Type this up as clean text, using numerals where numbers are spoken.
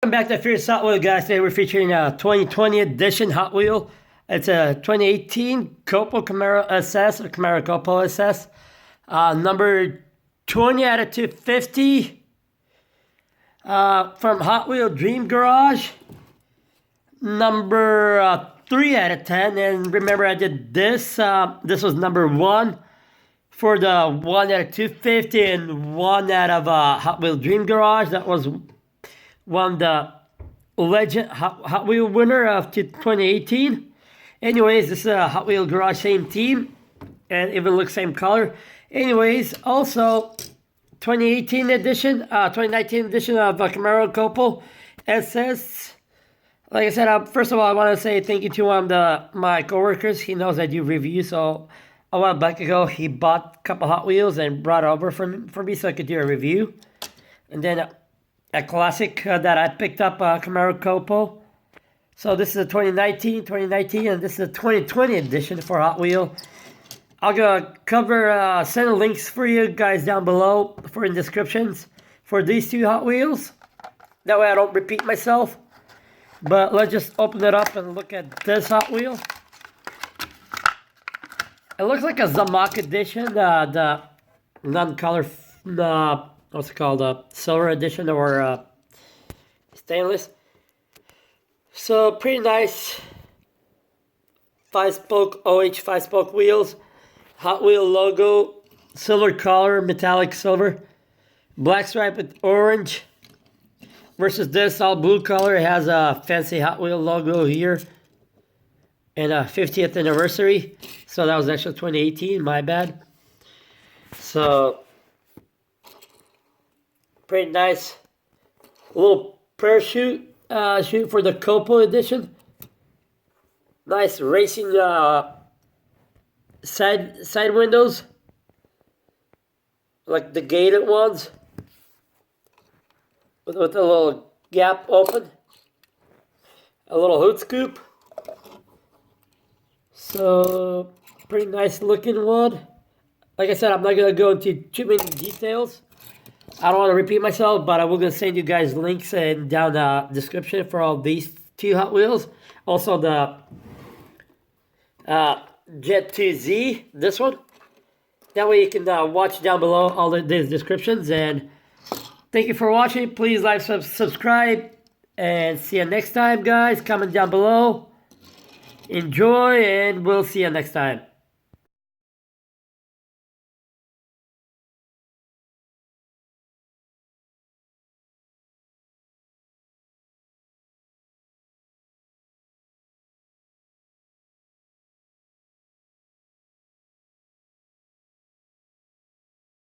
Welcome back to Fierce Hot Wheel, guys. Today we're featuring a 2020 edition Hot Wheel. It's a 2018 COPO CAMARO SS, or CAMARO COPO SS. Number 20 out of 250 from Hot Wheel Dream Garage. Number 3 out of 10. And remember, I did this. This was number 1 for the 1 out of 250 and 1 out of Hot Wheel Dream Garage. That was won the Legend Hot Wheel winner of 2018. Anyways, this is a Hot Wheel Garage, same team, and even looks same color. Anyways, also 2019 edition of CAMARO COPO SS. Like I said, first of all, I want to say thank you to one of my coworkers. He knows I do reviews, so a while back ago, he bought a couple Hot Wheels and brought over for me so I could do a review. And then a classic that I picked up, CAMARO COPO. So this is a 2019, and this is a 2020 edition for Hot Wheel. I'll send links for you guys down below for in descriptions for these two Hot Wheels. That way I don't repeat myself. But let's just open it up and look at this Hot Wheel. It looks like a Zamak edition, the non-color, what's it called, silver edition or stainless. So pretty nice 5-spoke OH 5-spoke wheels, Hot Wheel logo, silver color, metallic silver, black stripe with orange. Versus this all blue color. It has a fancy Hot Wheel logo here and a 50th anniversary. So that was actually 2018, my bad. So pretty nice little parachute chute for the COPO edition. Nice racing side windows, like the gated ones, with a little gap open, a little hood scoop. So pretty nice looking one. Like I said, I'm not gonna go into too many details. I don't want to repeat myself, but I will gonna send you guys links and down the description for all these two Hot Wheels. Also the Jet 2Z, this one. That way you can watch down below all these descriptions. And thank you for watching. Please like, subscribe, and see you next time, guys. Comment down below. Enjoy, and we'll see you next time.